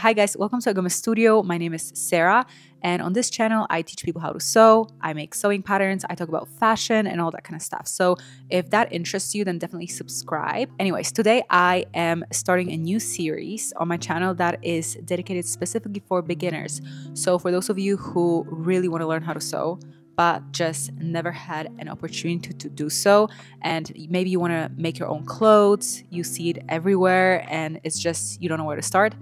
Hi guys, welcome to Egome Studio. My name is Sarah, and on this channel I teach people how to sew. I make sewing patterns, I talk about fashion and all that kind of stuff. So if that interests you, then definitely subscribe. Anyways, today I am starting a new series on my channel that is dedicated specifically for beginners. So for those of you who really want to learn how to sew but just never had an opportunity to do so, and maybe you want to make your own clothes, you see it everywhere and it's just you don't know where to start,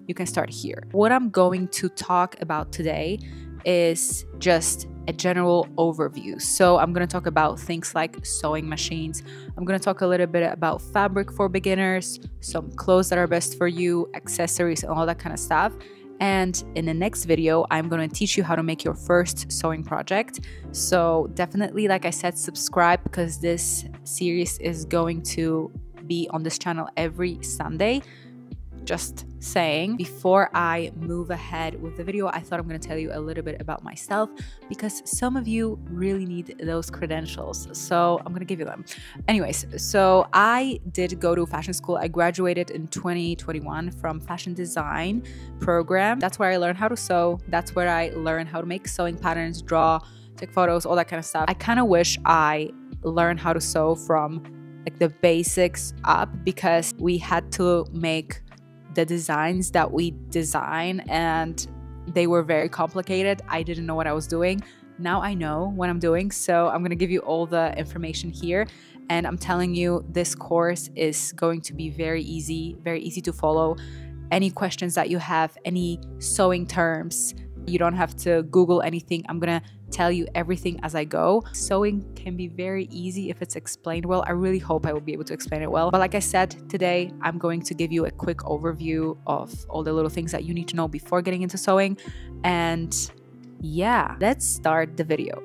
you can start here. What I'm going to talk about today is just a general overview. So I'm going to talk about things like sewing machines. I'm going to talk a little bit about fabric for beginners, some clothes that are best for you, accessories, and all that kind of stuff. And in the next video, I'm going to teach you how to make your first sewing project. So definitely, like I said, subscribe because this series is going to be on this channel every Sunday. Just saying. Before I move ahead with the video, I thought I'm going to tell you a little bit about myself because some of you really need those credentials. So I'm going to give you them. Anyways, so I did go to fashion school. I graduated in 2021 from fashion design program. That's where I learned how to sew. That's where I learned how to make sewing patterns, draw, take photos, all that kind of stuff. I kind of wish I learned how to sew from like the basics up because we had to make the designs that we design and they were very complicated. I didn't know what I was doing. Now I know what I'm doing, so I'm going to give you all the information here, and I'm telling you this course is going to be very easy to follow. Any questions that you have, any sewing terms, you don't have to Google anything. I'm gonna tell you everything as I go. Sewing can be very easy if it's explained well. I really hope I will be able to explain it well. But like I said, today I'm going to give you a quick overview of all the little things that you need to know before getting into sewing. And yeah, let's start the video.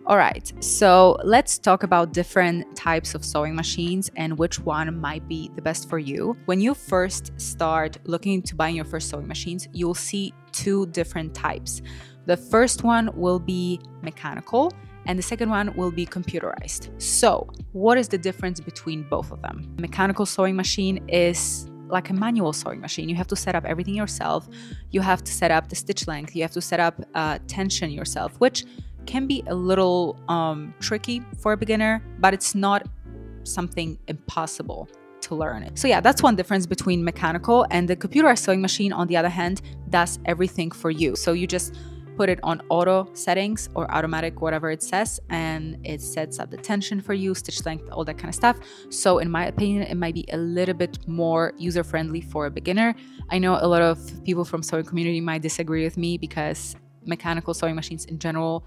All right, so let's talk about different types of sewing machines and which one might be the best for you. When you first start looking into buying your first sewing machines, you'll see two different types. The first one will be mechanical and the second one will be computerized. So what is the difference between both of them? A mechanical sewing machine is like a manual sewing machine. You have to set up everything yourself. You have to set up the stitch length. You have to set up tension yourself, which can be a little tricky for a beginner, but it's not something impossible to learn it. So yeah, that's one difference between mechanical, and the computerized sewing machine, on the other hand, does everything for you. So you just put it on auto settings or automatic, whatever it says, and it sets up the tension for you, stitch length, all that kind of stuff. So in my opinion, it might be a little bit more user-friendly for a beginner. I know a lot of people from sewing community might disagree with me because mechanical sewing machines in general,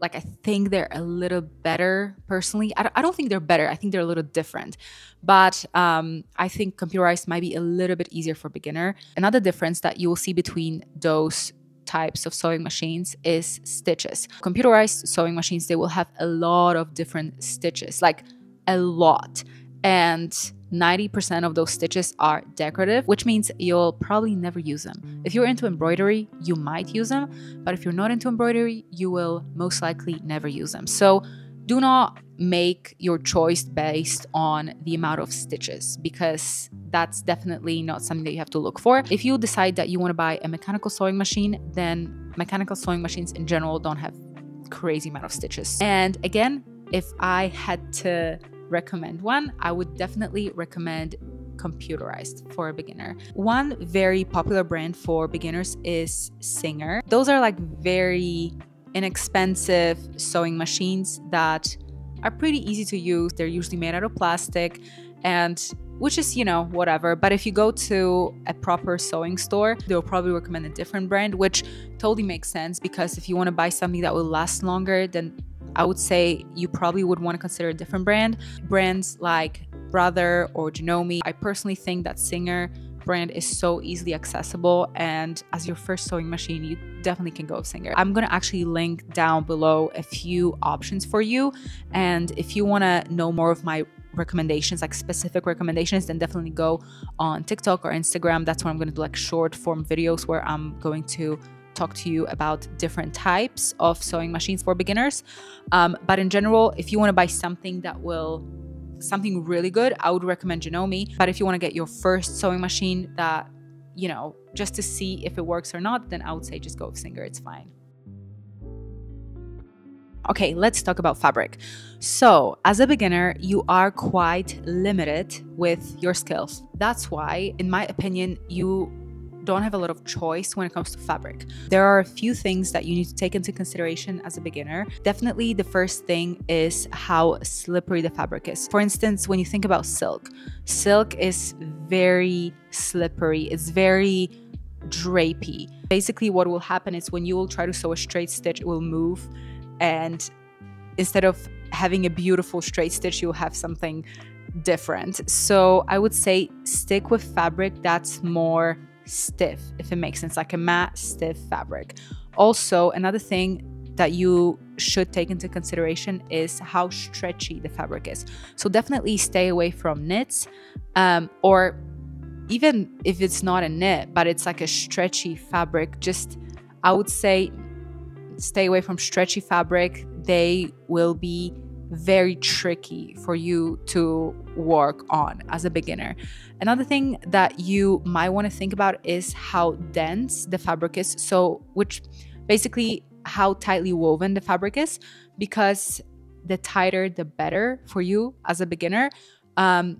like, I think they're a little better personally. I don't think they're better. I think they're a little different. But I think computerized might be a little bit easier for beginner. Another difference that you will see between those types of sewing machines is stitches. Computerized sewing machines, they will have a lot of different stitches, like a lot. And 90% of those stitches are decorative, which means you'll probably never use them. If you're into embroidery, you might use them, but if you're not into embroidery, you will most likely never use them. So do not make your choice based on the amount of stitches because that's definitely not something that you have to look for. If you decide that you want to buy a mechanical sewing machine, then mechanical sewing machines in general don't have crazy amount of stitches. And again, if I had to recommend one, I would definitely recommend computerized for a beginner. One very popular brand for beginners is Singer. Those are like very inexpensive sewing machines that are pretty easy to use. They're usually made out of plastic, and which is, you know, whatever. But if you go to a proper sewing store, they'll probably recommend a different brand, which totally makes sense because if you want to buy something that will last longer, then I would say you probably would want to consider a different brand. Brands like Brother or Jenome. I personally think that Singer brand is so easily accessible, and as your first sewing machine, you definitely can go with Singer. I'm going to actually link down below a few options for you, and if you want to know more of my recommendations, like specific recommendations, then definitely go on TikTok or Instagram. That's where I'm going to do like short form videos where I'm going to talk to you about different types of sewing machines for beginners. But in general, if you want to buy something that will something really good, I would recommend Jenome. But if you want to get your first sewing machine that, you know, just to see if it works or not, then I would say just go with Singer. It's fine. Okay, let's talk about fabric. So, as a beginner, you are quite limited with your skills. That's why, in my opinion, you don't have a lot of choice when it comes to fabric. There are a few things that you need to take into consideration as a beginner. Definitely the first thing is how slippery the fabric is. For instance, when you think about silk, silk is very slippery. It's very drapey. Basically, what will happen is when you will try to sew a straight stitch, it will move, and instead of having a beautiful straight stitch, you'll have something different. So I would say stick with fabric that's more stiff, if it makes sense, like a matte, stiff fabric. Also, another thing that you should take into consideration is how stretchy the fabric is. So definitely stay away from knits, or even if it's not a knit, but it's like a stretchy fabric, just, I would say, stay away from stretchy fabric. They will be very tricky for you to work on as a beginner. Another thing that you might want to think about is how dense the fabric is. So, which basically how tightly woven the fabric is, because the tighter, the better for you as a beginner.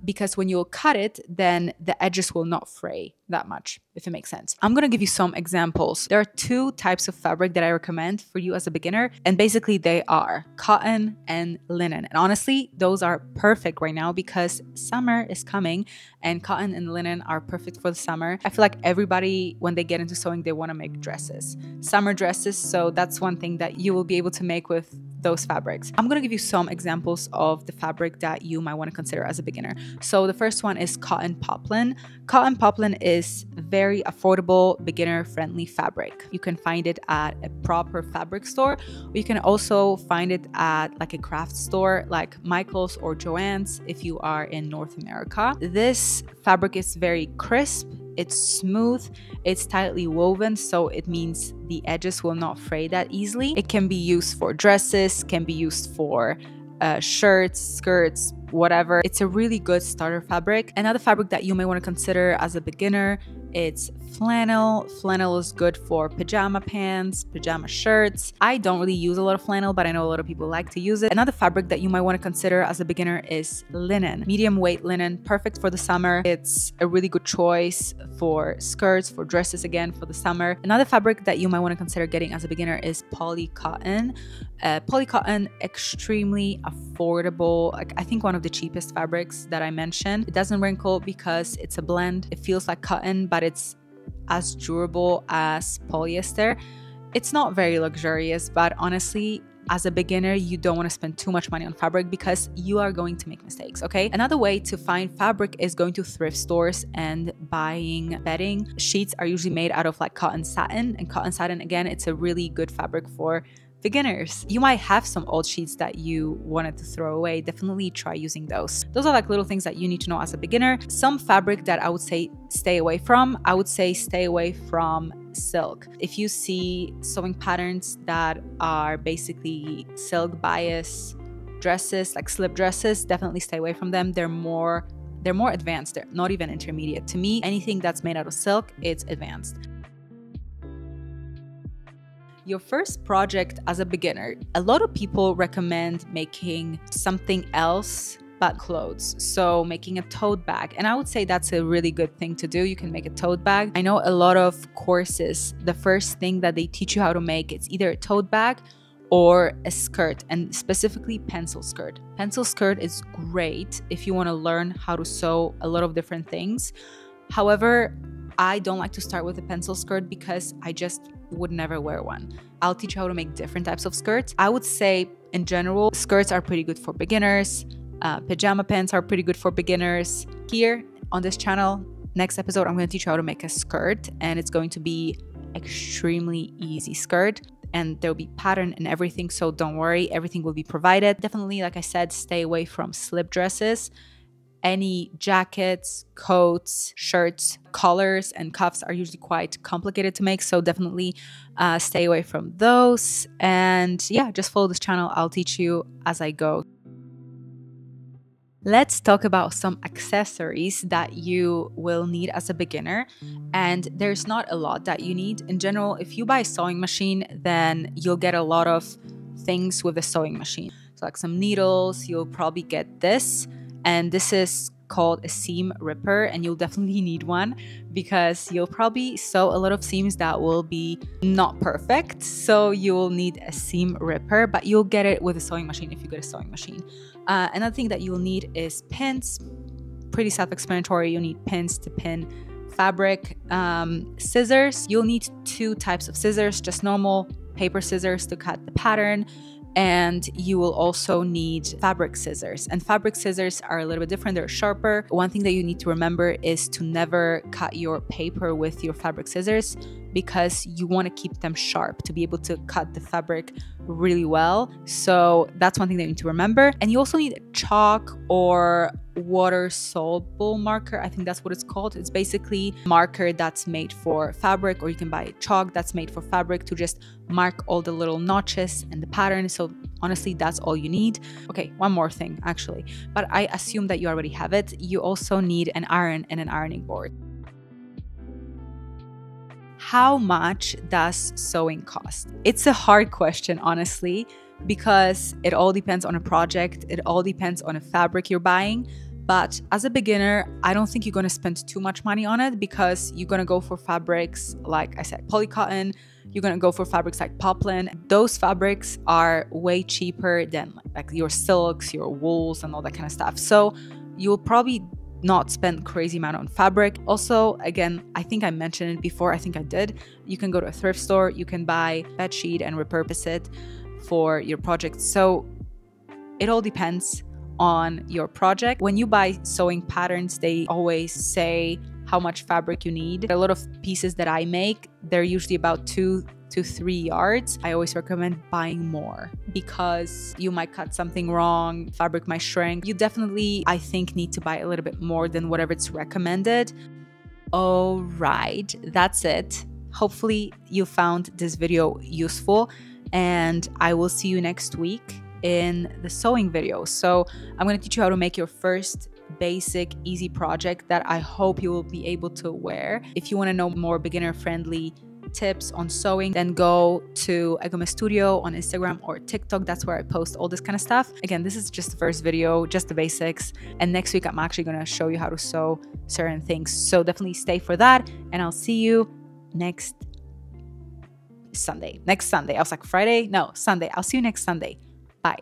Because when you'll cut it, then the edges will not fray that much, if it makes sense. I'm gonna give you some examples. There are two types of fabric that I recommend for you as a beginner, and basically they are cotton and linen. And honestly, those are perfect right now because summer is coming, and cotton and linen are perfect for the summer. I feel like everybody, when they get into sewing, they wanna make dresses, summer dresses. So that's one thing that you will be able to make with those fabrics. I'm gonna give you some examples of the fabric that you might want to consider as a beginner. So the first one is cotton poplin. Cotton poplin is very affordable, beginner-friendly fabric. You can find it at a proper fabric store, or you can also find it at like a craft store like Michael's or Joann's if you are in North America. This fabric is very crisp, it's smooth, it's tightly woven, so it means the edges will not fray that easily. It can be used for dresses, can be used for shirts, skirts, whatever. It's a really good starter fabric. Another fabric that you may want to consider as a beginner, it's flannel. Flannel is good for pajama pants, pajama shirts. I don't really use a lot of flannel, but I know a lot of people like to use it. Another fabric that you might want to consider as a beginner is linen. Medium weight linen, perfect for the summer. It's a really good choice for skirts, for dresses, again, for the summer. Another fabric that you might want to consider getting as a beginner is poly cotton. Poly cotton, extremely affordable. Like, I think one of the cheapest fabrics that I mentioned. It doesn't wrinkle because it's a blend. It feels like cotton, but it's as durable as polyester. It's not very luxurious, but honestly, as a beginner, you don't want to spend too much money on fabric because you are going to make mistakes, okay? Another way to find fabric is going to thrift stores and buying bedding. Sheets are usually made out of like cotton satin, and cotton satin, again, it's a really good fabric for beginners. You might have some old sheets that you wanted to throw away. Definitely try using those. Those are like little things that you need to know as a beginner. Some fabric that I would say stay away from, I would say stay away from silk. If you see sewing patterns that are basically silk bias dresses, like slip dresses, definitely stay away from them. They're more advanced. They're not even intermediate. To me, anything that's made out of silk, it's advanced. Your first project as a beginner, a lot of people recommend making something else but clothes. So making a tote bag. And I would say that's a really good thing to do. You can make a tote bag. I know a lot of courses, the first thing that they teach you how to make, it's either a tote bag or a skirt, and specifically pencil skirt. Pencil skirt is great if you want to learn how to sew a lot of different things. However, I don't like to start with a pencil skirt because I just would never wear one. I'll teach you how to make different types of skirts. I would say in general, skirts are pretty good for beginners. Pajama pants are pretty good for beginners. Here on this channel, next episode, I'm going to teach you how to make a skirt, and it's going to be extremely easy skirt, and there'll be pattern and everything. So don't worry, everything will be provided. Definitely, like I said, stay away from slip dresses. Any jackets, coats, shirts, collars, and cuffs are usually quite complicated to make, so definitely stay away from those. And yeah, just follow this channel. I'll teach you as I go. Let's talk about some accessories that you will need as a beginner. And there's not a lot that you need. In general, if you buy a sewing machine, then you'll get a lot of things with the sewing machine. So like some needles, you'll probably get this. And this is called a seam ripper, and you'll definitely need one because you'll probably sew a lot of seams that will be not perfect. So you will need a seam ripper, but you'll get it with a sewing machine if you get a sewing machine. Another thing that you'll need is pins. Pretty self-explanatory. You need pins to pin fabric. Scissors. You'll need 2 types of scissors, just normal paper scissors to cut the pattern. And you will also need fabric scissors. And fabric scissors are a little bit different. They're sharper. One thing that you need to remember is to never cut your paper with your fabric scissors because you want to keep them sharp to be able to cut the fabric really well. So that's one thing that you need to remember. And you also need chalk or water soluble marker. I think that's what it's called. It's basically marker that's made for fabric, or you can buy chalk that's made for fabric to just mark all the little notches and the pattern. So honestly, that's all you need. Okay, one more thing actually, but I assume that you already have it. You also need an iron and an ironing board. How much does sewing cost? It's a hard question, honestly, because it all depends on a project. It all depends on a fabric you're buying. But as a beginner, I don't think you're going to spend too much money on it because you're going to go for fabrics, like I said, polycotton. You're going to go for fabrics like poplin. Those fabrics are way cheaper than like your silks, your wools, and all that kind of stuff. So you'll probably not spend crazy amount on fabric. Also, again, I think I mentioned it before. I think I did. You can go to a thrift store. You can buy a bed sheet and repurpose it for your project. So it all depends on your project. When you buy sewing patterns, they always say how much fabric you need. A lot of pieces that I make, they're usually about 2 to 3 yards. I always recommend buying more because you might cut something wrong, fabric might shrink. You definitely, I think, need to buy a little bit more than whatever it's recommended. All right, that's it. Hopefully you found this video useful, and I will see you next week in the sewing video. So I'm going to teach you how to make your first basic easy project that I hope you will be able to wear. If you want to know more beginner friendly tips on sewing, then go to Egome Studio on Instagram or TikTok. That's where I post all this kind of stuff. Again, this is just the first video, just the basics. And next week, I'm actually going to show you how to sew certain things. So definitely stay for that. And I'll see you next Sunday. I was like Friday? No, Sunday. I'll see you next Sunday.